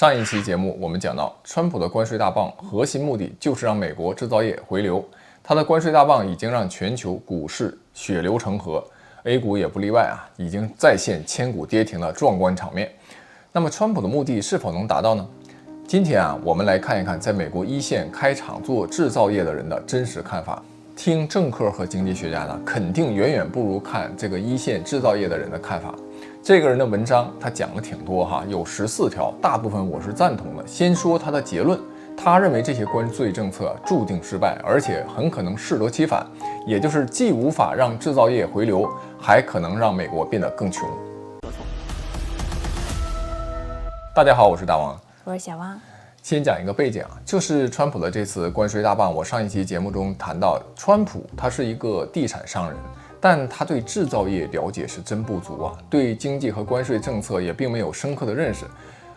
上一期节目我们讲到，川普的关税大棒核心目的就是让美国制造业回流。他的关税大棒已经让全球股市血流成河 ，A 股也不例外啊，已经再现千股跌停的壮观场面。那么，川普的目的是否能达到呢？今天啊，我们来看一看在美国一线开厂做制造业的人的真实看法。听政客和经济学家呢，肯定远远不如看这个一线制造业的人的看法。这个人的文章他讲了挺多哈，有14条，大部分我是赞同的。先说他的结论，他认为这些关税政策注定失败，而且很可能适得其反，也就是既无法让制造业回流，还可能让美国变得更穷。大家好，我是大王，我是小汪。先讲一个背景啊，就是川普的这次关税大棒。我上一期节目中谈到，川普他是一个地产商人，但他对制造业了解是真不足啊，对经济和关税政策也并没有深刻的认识。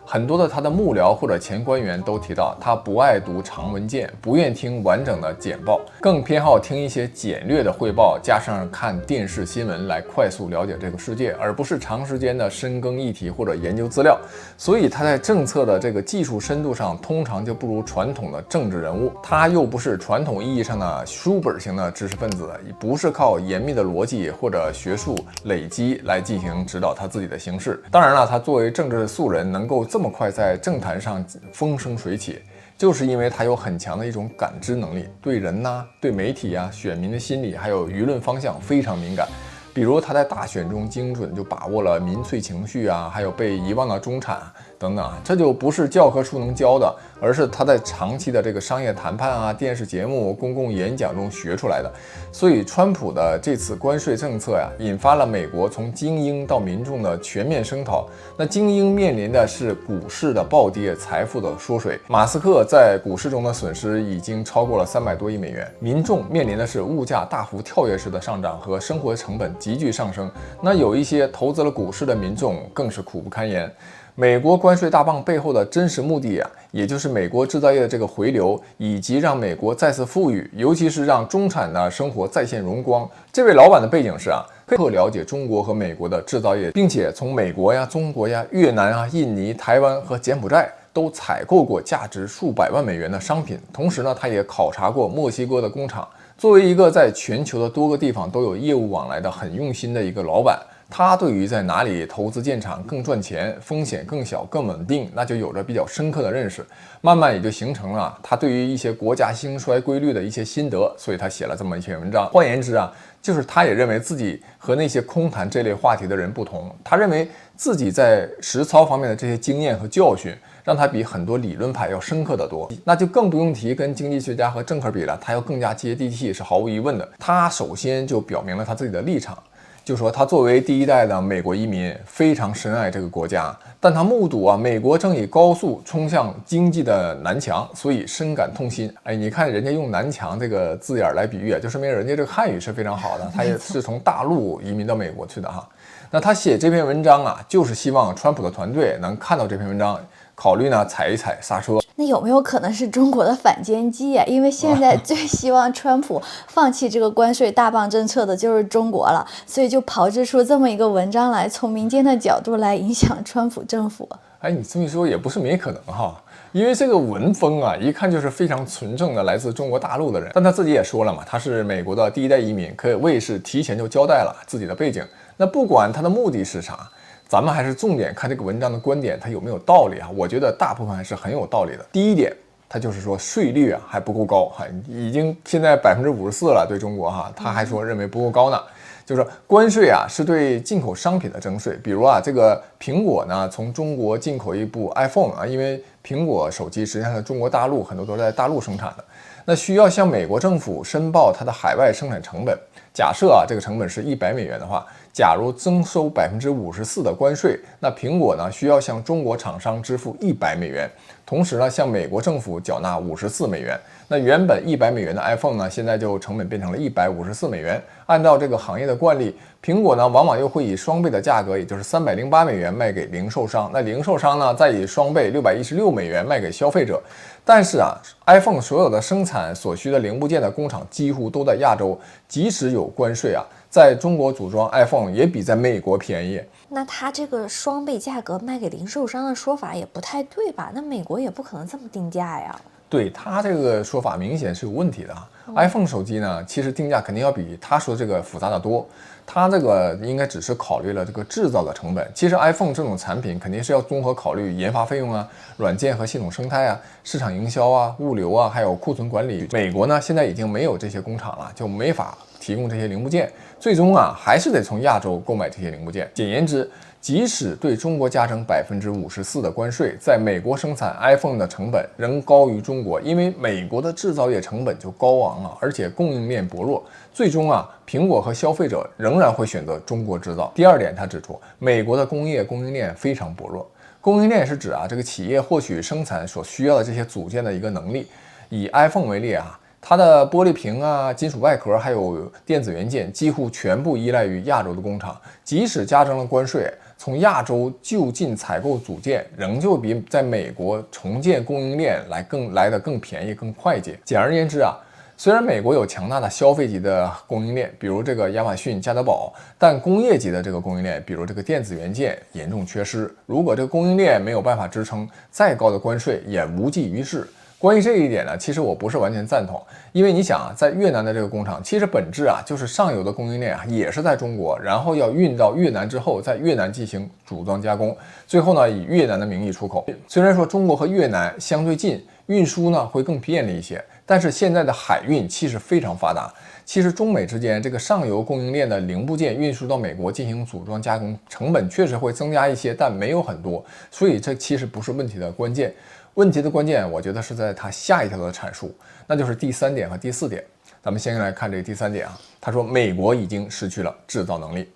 很多的他的幕僚或者前官员都提到，他不爱读长文件，不愿听完整的简报，更偏好听一些简略的汇报，加上看电视新闻来快速了解这个世界，而不是长时间的深耕议题或者研究资料。所以他在政策的这个技术深度上，通常就不如传统的政治人物。他又不是传统意义上的书本型的知识分子，也不是靠严密的逻辑或者学术累积来进行指导他自己的行事。当然了，他作为政治素人，能够这么快在政坛上风生水起，就是因为他有很强的一种感知能力，对人呐、对媒体啊、选民的心理还有舆论方向非常敏感。比如他在大选中精准就把握了民粹情绪啊，还有被遗忘的中产等等啊，这就不是教科书能教的，而是他在长期的这个商业谈判啊、电视节目、公共演讲中学出来的。所以，川普的这次关税政策呀，引发了美国从精英到民众的全面声讨。那精英面临的是股市的暴跌、财富的缩水。马斯克在股市中的损失已经超过了300多亿美元，民众面临的是物价大幅跳跃式的上涨和生活成本急剧上升。那有一些投资了股市的民众更是苦不堪言。美国关税大棒背后的真实目的啊，也就是美国制造业的这个回流，以及让美国再次富裕，尤其是让中产的生活再现荣光。这位老板的背景是深刻了解中国和美国的制造业，并且从美国呀、中国呀、越南啊、印尼、台湾和柬埔寨都采购过价值数百万美元的商品。同时呢，他也考察过墨西哥的工厂。作为一个在全球的多个地方都有业务往来的很用心的一个老板，他对于在哪里投资建厂更赚钱、风险更小、更稳定，那就有着比较深刻的认识。慢慢也就形成了他对于一些国家兴衰规律的一些心得，所以他写了这么一篇文章。换言之啊，就是他也认为自己和那些空谈这类话题的人不同，他认为自己在实操方面的这些经验和教训，让他比很多理论派要深刻得多，那就更不用提跟经济学家和政客比了，他要更加接地气，是毫无疑问的。他首先就表明了他自己的立场，就说他作为第一代的美国移民，非常深爱这个国家，但他目睹美国正以高速冲向经济的南墙，所以深感痛心。你看人家用南墙这个字眼来比喻，就说明人家这个汉语是非常好的，他也是从大陆移民到美国去的哈。那他写这篇文章就是希望川普的团队能看到这篇文章，考虑呢踩一踩刹车。那有没有可能是中国的反间计啊？因为现在最希望川普放弃这个关税大棒政策的就是中国了，所以就炮制出这么一个文章来，从民间的角度来影响川普政府。你这么一说也不是没可能哈，因为这个文风一看就是非常纯正的来自中国大陆的人。但他自己也说了嘛，他是美国的第一代移民，可谓是提前就交代了自己的背景。那不管他的目的是啥，咱们还是重点看这个文章的观点，它有没有道理我觉得大部分还是很有道理的。第一点，他就是说税率还不够高已经现在54%了，对中国他还说认为不够高呢。就是说关税是对进口商品的征税，比如这个苹果呢从中国进口一部 iPhone 因为苹果手机实际上是中国大陆很多都是在大陆生产的，那需要向美国政府申报它的海外生产成本。假设这个成本是100美元的话，假如征收54%的关税，那苹果呢需要向中国厂商支付100美元，同时呢向美国政府缴纳54美元。那原本100美元的 iPhone 呢，现在就成本变成了154美元。按照这个行业的惯例，苹果呢往往又会以双倍的价格，也就是308美元卖给零售商，那零售商呢再以双倍616美元卖给消费者。但是iPhone 所有的生产所需的零部件的工厂几乎都在亚洲，即使有关税在中国组装 iPhone 也比在美国便宜。那它这个双倍价格卖给零售商的说法也不太对吧？那美国也不可能这么定价呀。对，他这个说法明显是有问题的啊。iPhone 手机呢，其实定价肯定要比他说这个复杂的多。他这个应该只是考虑了这个制造的成本。其实 iPhone 这种产品肯定是要综合考虑研发费用啊、软件和系统生态啊、市场营销啊、物流啊，还有库存管理。美国呢，现在已经没有这些工厂了，就没法提供这些零部件，最终啊还是得从亚洲购买这些零部件。简言之，即使对中国加征54%的关税，在美国生产 iPhone 的成本仍高于中国，因为美国的制造业成本就高昂啊，而且供应链薄弱，最终啊，苹果和消费者仍然会选择中国制造。第二点，他指出，美国的供应链非常薄弱。供应链是指啊，这个企业获取生产所需要的这些组件的一个能力。以 iPhone 为例啊，它的玻璃屏啊、金属外壳还有电子元件几乎全部依赖于亚洲的工厂，即使加征了关税，从亚洲就近采购组件，仍旧比在美国重建供应链来得更便宜、更快捷。简而言之啊，虽然美国有强大的消费级的供应链，比如这个亚马逊、加德堡，但工业级的这个供应链，比如这个电子元件严重缺失。如果这个供应链没有办法支撑，再高的关税也无济于事。关于这一点呢，其实我不是完全赞同，因为你想啊，在越南的这个工厂，其实本质啊就是上游的供应链啊也是在中国，然后要运到越南之后，在越南进行组装加工，最后呢以越南的名义出口。虽然说中国和越南相对近，运输呢会更便利一些，但是现在的海运其实非常发达。其实中美之间这个上游供应链的零部件运输到美国进行组装加工，成本确实会增加一些，但没有很多，所以这其实不是问题的关键。问题的关键，我觉得是在它下一条的阐述，那就是第3点和第4点。咱们先来看这个第3点啊，他说美国已经失去了制造能力。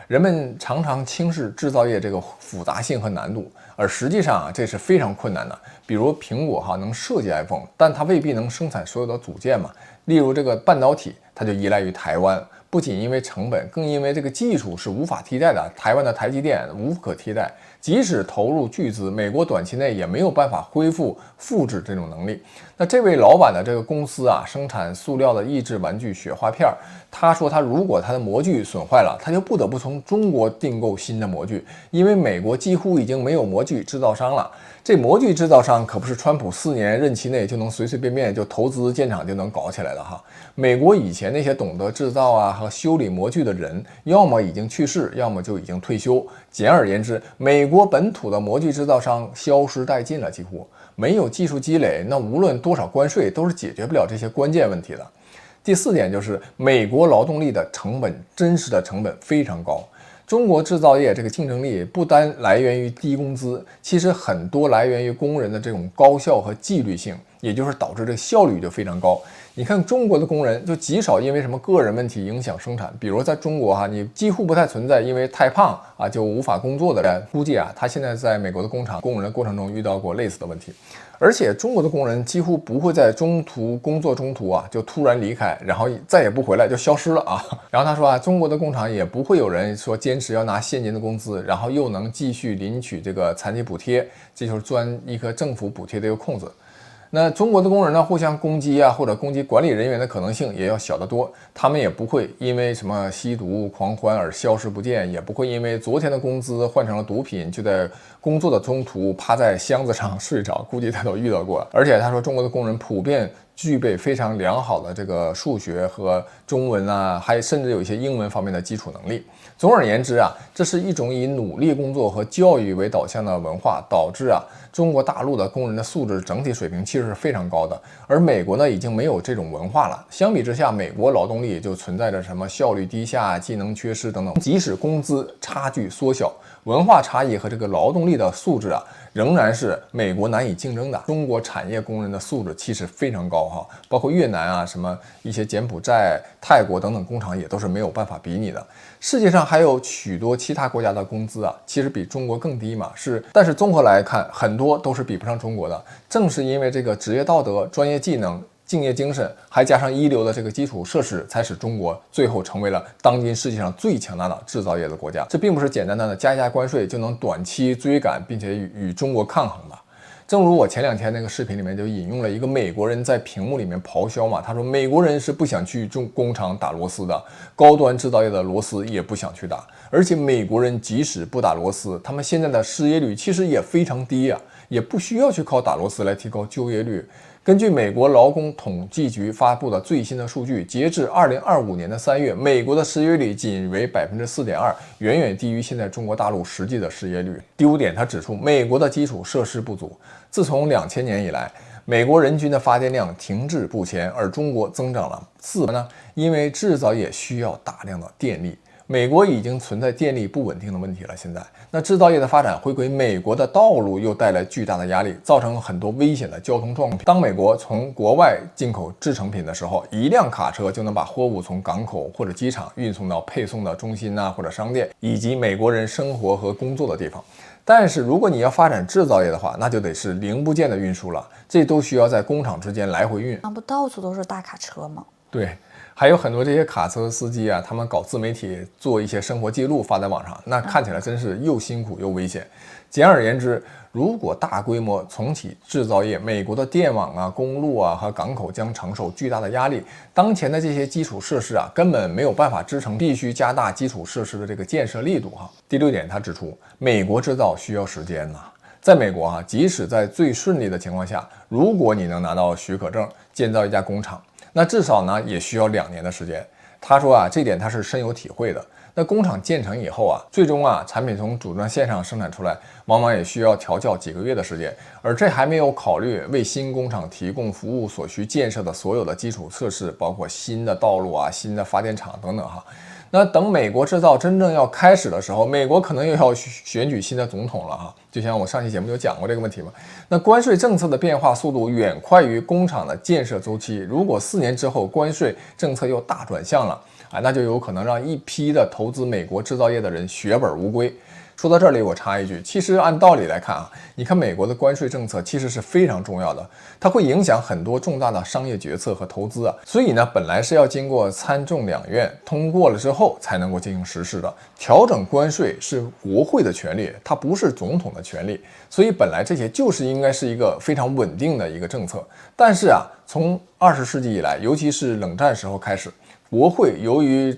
人们常常轻视制造业这个复杂性和难度，而实际上啊，这是非常困难的。比如苹果能设计 iPhone， 但它未必能生产所有的组件嘛。例如这个半导体，它就依赖于台湾，不仅因为成本，更因为这个技术是无法替代的。台湾的台积电无可替代，即使投入巨资，美国短期内也没有办法恢复复制这种能力。那这位老板的这个公司啊，生产塑料的益智玩具雪花片，他说如果他的模具损坏了，他就不得不从中国订购新的模具，因为美国几乎已经没有模具制造商了。这模具制造商可不是川普4年任期内就能随随便便就投资建厂就能搞起来的哈。美国以前那些懂得制造啊和修理模具的人，要么已经去世，要么就已经退休。简而言之，美国本土的模具制造商消失殆尽了，几乎没有技术积累，那无论多少关税都是解决不了这些关键问题的。第4点就是美国劳动力的成本，真实的成本非常高。中国制造业这个竞争力不单来源于低工资，其实很多来源于工人的这种高效和纪律性，也就是导致这个效率就非常高。你看中国的工人就极少因为什么个人问题影响生产，比如在中国你几乎不太存在因为太胖就无法工作的人。估计他现在在美国的工厂工人的过程中遇到过类似的问题。而且中国的工人几乎不会在工作中途就突然离开，然后再也不回来就消失了啊。然后他说中国的工厂也不会有人说坚持要拿现金的工资，然后又能继续领取这个残疾补贴，这就是钻一个政府补贴的一个空子。那中国的工人呢，互相攻击或者攻击管理人员的可能性也要小得多。他们也不会因为什么吸毒狂欢而消失不见，也不会因为昨天的工资换成了毒品，就在工作的中途趴在箱子上睡着。估计他都遇到过。而且他说，中国的工人普遍具备非常良好的这个数学和中文还甚至有一些英文方面的基础能力。总而言之这是一种以努力工作和教育为导向的文化，导致中国大陆的工人的素质整体水平其实是非常高的。而美国呢，已经没有这种文化了。相比之下，美国劳动力就存在着什么效率低下、技能缺失等等。即使工资差距缩小，文化差异和这个劳动力的素质仍然是美国难以竞争的。中国产业工人的素质其实非常高包括越南什么一些柬埔寨、泰国等等工厂也都是没有办法比拟的。世界上还有许多其他国家的工资其实比中国更低嘛，但是综合来看，很多都是比不上中国的。正是因为这个职业道德、专业技能、敬业精神，还加上一流的这个基础设施，才使中国最后成为了当今世界上最强大的制造业的国家。这并不是简单的加关税就能短期追赶并且与中国抗衡的。正如我前2天那个视频里面就引用了一个美国人在屏幕里面咆哮嘛，他说美国人是不想去工厂打螺丝的，高端制造业的螺丝也不想去打，而且美国人即使不打螺丝，他们现在的失业率其实也非常低啊，也不需要去靠打螺丝来提高就业率。根据美国劳工统计局发布的最新的数据，截至2025年的3月，美国的失业率仅为 4.2%， 远远低于现在中国大陆实际的失业率。第5点，他指出美国的基础设施不足。自从2000年以来，美国人均的发电量停滞不前，而中国增长了4%呢？因为制造业需要大量的电力。美国已经存在电力不稳定的问题了，现在那制造业的发展回归美国的道路又带来巨大的压力，造成很多危险的交通状况。当美国从国外进口制成品的时候，一辆卡车就能把货物从港口或者机场运送到配送的中心或者商店，以及美国人生活和工作的地方。但是如果你要发展制造业的话，那就得是零部件的运输了，这都需要在工厂之间来回运。那不到处都是大卡车吗？对，还有很多这些卡车司机他们搞自媒体，做一些生活记录发在网上，那看起来真是又辛苦又危险。简而言之，如果大规模重启制造业，美国的电网公路和港口将承受巨大的压力。当前的这些基础设施根本没有办法支撑，必须加大基础设施的这个建设力度第6点，他指出，美国制造需要时间在美国即使在最顺利的情况下，如果你能拿到许可证，建造一家工厂，那至少也需要2年的时间。他说这点他是深有体会的。那工厂建成以后最终产品从组装线上生产出来，往往也需要调教几个月的时间，而这还没有考虑为新工厂提供服务所需建设的所有的基础设施，包括新的道路新的发电厂等等那等美国制造真正要开始的时候，美国可能又要选举新的总统了就像我上期节目就讲过这个问题嘛。那关税政策的变化速度远快于工厂的建设周期，如果4年之后关税政策又大转向了那就有可能让一批的投资美国制造业的人血本无归。说到这里，我插一句，其实按道理来看你看美国的关税政策其实是非常重要的，它会影响很多重大的商业决策和投资所以呢，本来是要经过参众两院通过了之后才能够进行实施的。调整关税是国会的权利，它不是总统的权利，所以本来这些就是应该是一个非常稳定的一个政策。但是从20世纪以来，尤其是冷战时候开始，国会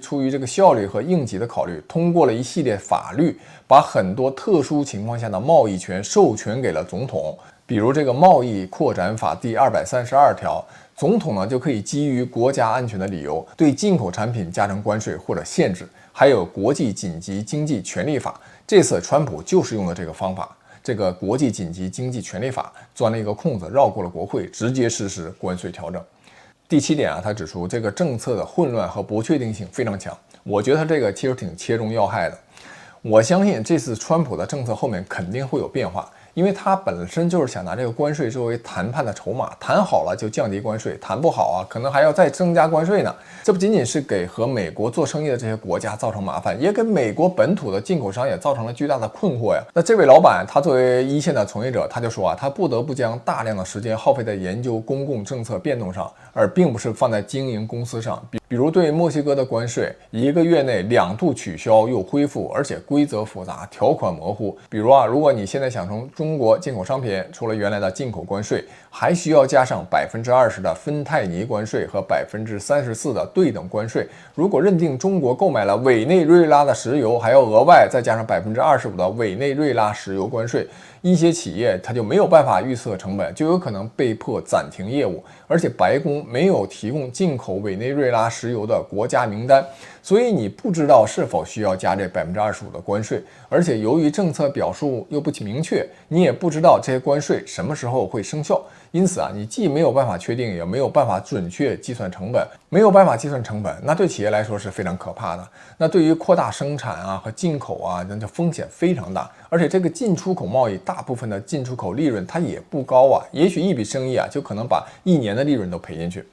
出于这个效率和应急的考虑，通过了一系列法律，把很多特殊情况下的贸易权授权给了总统。比如这个贸易扩展法第232条，总统就可以基于国家安全的理由，对进口产品加征关税或者限制。还有国际紧急经济权利法，这次川普就是用的这个方法，这个国际紧急经济权利法钻了一个空子，绕过了国会，直接实施关税调整。第7点他指出这个政策的混乱和不确定性非常强，我觉得他这个其实挺切中要害的。我相信这次川普的政策后面肯定会有变化，因为他本身就是想拿这个关税作为谈判的筹码，谈好了就降低关税，谈不好可能还要再增加关税呢。这不仅仅是给和美国做生意的这些国家造成麻烦，也给美国本土的进口商也造成了巨大的困惑呀。那这位老板他作为一线的从业者，他就说他不得不将大量的时间耗费在研究公共政策变动上，而并不是放在经营公司上。比如对墨西哥的关税，1个月内2度取消又恢复，而且规则复杂，条款模糊。比如如果你现在想从中国进口商品，除了原来的进口关税，还需要加上20%的芬太尼关税和34%的对等关税。如果认定中国购买了委内瑞拉的石油，还要额外再加上25%的委内瑞拉石油关税。一些企业它就没有办法预测成本，就有可能被迫暂停业务。而且白宫没有提供进口委内瑞拉石油的国家名单，所以你不知道是否需要加这25%的关税。而且由于政策表述又不明确，你也不知道这些关税什么时候会生效。因此你既没有办法确定，也没有办法准确计算成本。没有办法计算成本，那对企业来说是非常可怕的。那对于扩大生产和进口那就风险非常大。而且这个进出口贸易，大部分的进出口利润它也不高也许一笔生意就可能把1年的利润都赔进去。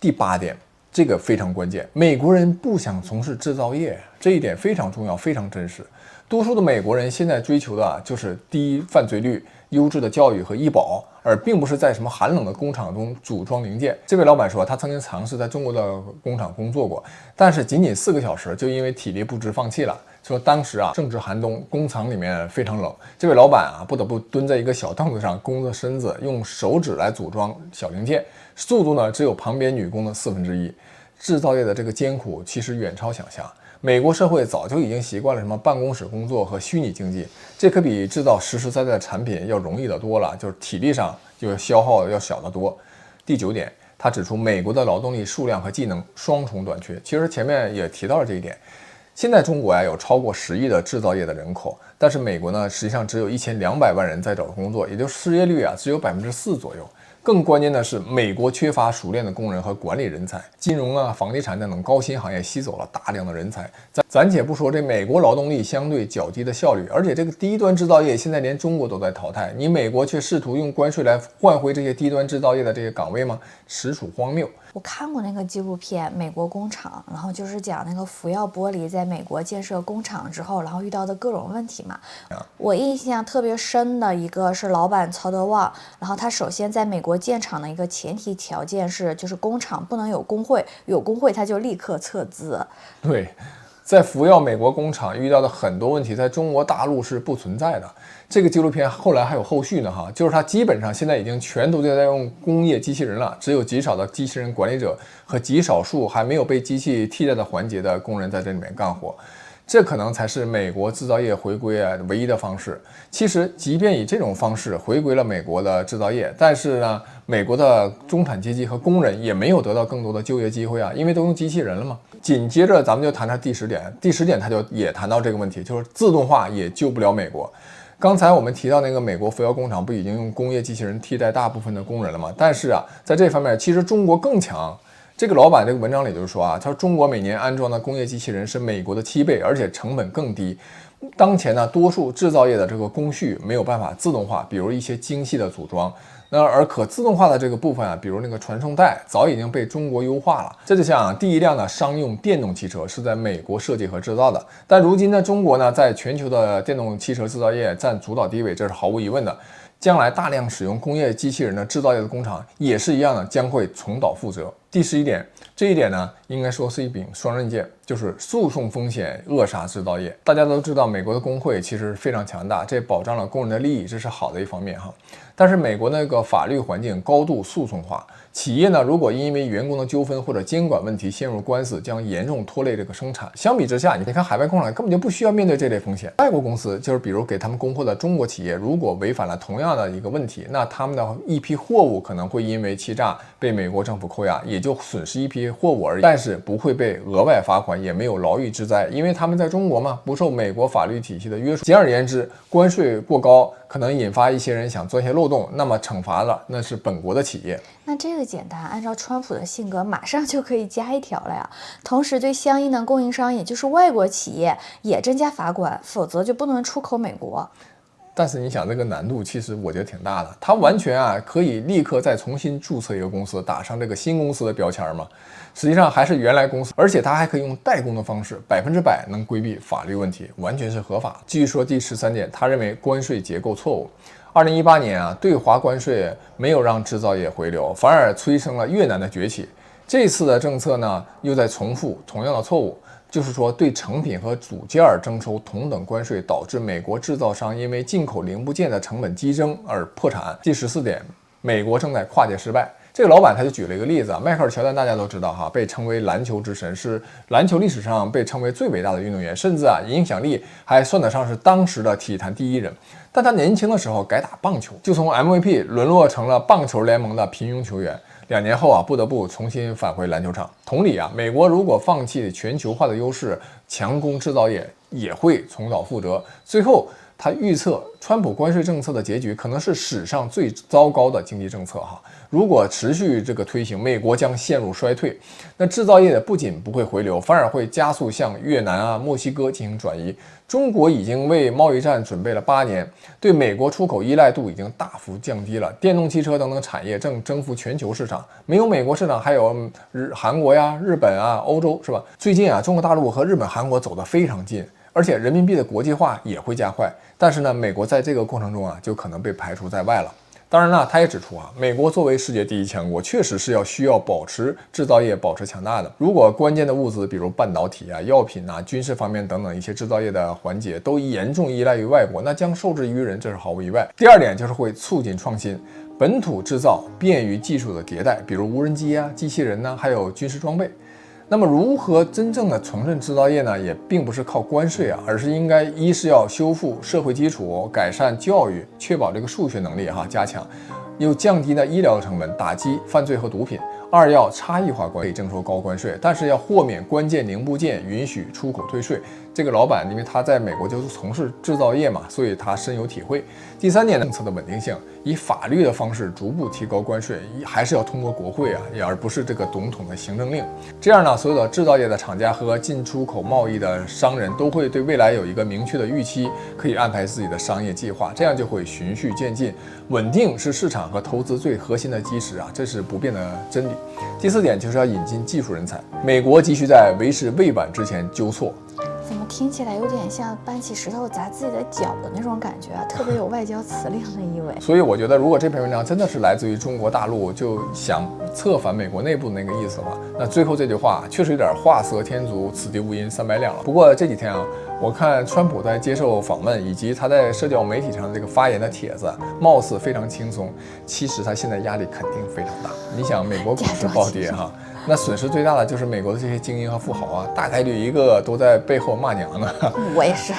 第8点，这个非常关键，美国人不想从事制造业，这一点非常重要，非常真实。多数的美国人现在追求的就是低犯罪率、优质的教育和医保，而并不是在什么寒冷的工厂中组装零件。这位老板说，他曾经尝试在中国的工厂工作过，但是仅仅4个小时就因为体力不支放弃了。说当时正值寒冬，工厂里面非常冷，这位老板不得不蹲在一个小凳子上，弓着身子，用手指来组装小零件，速度呢只有旁边女工的1/4。制造业的这个艰苦其实远超想象。美国社会早就已经习惯了什么办公室工作和虚拟经济，这可比制造实实在在的产品要容易得多了，就是体力上就消耗要小得多。第9点，他指出美国的劳动力数量和技能双重短缺。其实前面也提到了这一点。现在中国有超过10亿的制造业的人口，但是美国呢，实际上只有1200万人在找工作，也就失业率只有4%左右。更关键的是，美国缺乏熟练的工人和管理人才，金融房地产等高新行业吸走了大量的人才。暂且不说这美国劳动力相对较低的效率，而且这个低端制造业现在连中国都在淘汰，你美国却试图用关税来换回这些低端制造业的这些岗位吗？实属荒谬。我看过那个纪录片《美国工厂》，然后就是讲那个福耀玻璃在美国建设工厂之后，然后遇到的各种问题嘛。我印象特别深的一个是老板曹德旺，然后他首先在美国建厂的一个前提条件是，就是工厂不能有工会，有工会他就立刻撤资。对。在福耀美国工厂遇到的很多问题，在中国大陆是不存在的。这个纪录片后来还有后续呢，就是它基本上现在已经全都在用工业机器人了，只有极少的机器人管理者和极少数还没有被机器替代的环节的工人在这里面干活。这可能才是美国制造业回归唯一的方式。其实，即便以这种方式回归了美国的制造业，但是呢，美国的中产阶级和工人也没有得到更多的就业机会因为都用机器人了嘛。紧接着，咱们就谈谈第10点。第10点他就也谈到这个问题，就是自动化也救不了美国。刚才我们提到那个美国福耀工厂不已经用工业机器人替代大部分的工人了吗？但是在这方面其实中国更强。这个老板这个文章里就是说他说中国每年安装的工业机器人是美国的7倍，而且成本更低。当前呢，多数制造业的这个工序没有办法自动化，比如一些精细的组装。那而可自动化的这个部分比如那个传送带，早已经被中国优化了。这就像第一辆的商用电动汽车是在美国设计和制造的，但如今呢，中国呢在全球的电动汽车制造业占主导地位，这是毫无疑问的。将来大量使用工业机器人的制造业的工厂也是一样的，将会重蹈覆辙。第11点，这一点呢，应该说是一柄双刃剑，就是诉讼风险扼杀制造业。大家都知道，美国的工会其实非常强大，这保障了工人的利益，这是好的一方面但是美国那个法律环境高度诉讼化，企业呢如果因为员工的纠纷或者监管问题陷入官司，将严重拖累这个生产。相比之下，你看海外工厂根本就不需要面对这类风险。外国公司就是比如给他们供货的中国企业，如果违反了同样的一个问题，那他们的一批货物可能会因为欺诈被美国政府扣押，也就损失一批货物而已，但是不会被额外罚款，也没有牢狱之灾，因为他们在中国嘛，不受美国法律体系的约束。简而言之，关税过高可能引发一些人想钻些漏洞，那么惩罚了那是本国的企业。那这个简单，按照川普的性格，马上就可以加一条了呀。同时对相应的供应商，也就是外国企业也增加罚款，否则就不能出口美国。但是你想，这个难度其实我觉得挺大的。他完全可以立刻再重新注册一个公司，打上这个新公司的标签嘛。实际上还是原来公司，而且他还可以用代工的方式，100%能规避法律问题，完全是合法。继续说第13点，他认为关税结构错误。2018年对华关税没有让制造业回流，反而催生了越南的崛起。这次的政策呢，又在重复同样的错误。就是说，对成品和组件征收同等关税，导致美国制造商因为进口零部件的成本激增而破产。第14点，美国正在跨界失败。这个老板他就举了一个例子迈克尔·乔丹大家都知道被称为篮球之神，是篮球历史上被称为最伟大的运动员，甚至影响力还算得上是当时的体坛第一人。但他年轻的时候改打棒球，就从 MVP 沦落成了棒球联盟的平庸球员。2年后不得不重新返回篮球场。同理美国如果放弃全球化的优势，强攻制造业，也会重蹈覆辙。最后他预测川普关税政策的结局可能是史上最糟糕的经济政策如果持续这个推行，美国将陷入衰退。那制造业不仅不会回流，反而会加速向越南墨西哥进行转移。中国已经为贸易战准备了8年，对美国出口依赖度已经大幅降低了。电动汽车等等产业正征服全球市场，没有美国市场，还有韩国日本欧洲是吧？最近中国大陆和日本、韩国走得非常近。而且人民币的国际化也会加快。但是呢，美国在这个过程中就可能被排除在外了。当然了，他也指出美国作为世界第一强国，确实是需要保持制造业保持强大的。如果关键的物资，比如半导体药品军事方面等等一些制造业的环节都严重依赖于外国，那将受制于人，这是毫无意外。第二点就是会促进创新，本土制造便于技术的迭代，比如无人机机器人还有军事装备。那么如何真正的重振制造业呢？也并不是靠关税而是应该一是要修复社会基础，改善教育，确保这个数学能力加强，又降低医疗成本，打击犯罪和毒品。二要差异化关税，征收高关税，但是要豁免关键零部件，允许出口退税。这个老板因为他在美国就是从事制造业嘛，所以他深有体会。第三点，政策的稳定性，以法律的方式逐步提高关税，还是要通过国会而不是这个总统的行政令。这样呢，所有的制造业的厂家和进出口贸易的商人都会对未来有一个明确的预期，可以安排自己的商业计划，这样就会循序渐进。稳定是市场和投资最核心的基石这是不变的真理。第四点就是要引进技术人才，美国急需在为时未晚之前纠错。怎么听起来有点像搬起石头砸自己的脚的那种感觉特别有外交辞令的意味。所以我觉得，如果这篇文章真的是来自于中国大陆，就想策反美国内部的那个意思的话，那最后这句话确实有点画蛇添足，此地无银三百两了。不过这几天我看川普在接受访问以及他在社交媒体上这个发言的帖子，貌似非常轻松，其实他现在压力肯定非常大。你想，美国股市暴跌那损失最大的就是美国的这些精英和富豪大概率一个都在背后骂娘呢。我也是。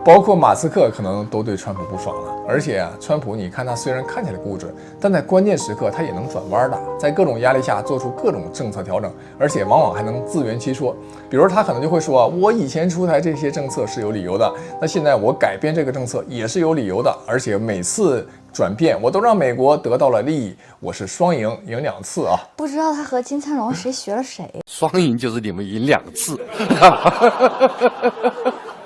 包括马斯克可能都对川普不爽了。而且川普你看他虽然看起来固执，但在关键时刻他也能转弯的，在各种压力下做出各种政策调整，而且往往还能自圆其说。比如他可能就会说我以前出台这些政策是有理由的，那现在我改变这个政策也是有理由的，而且每次转变我都让美国得到了利益，我是双赢，赢2次不知道他和金灿荣谁学了谁？双赢就是你们赢2次。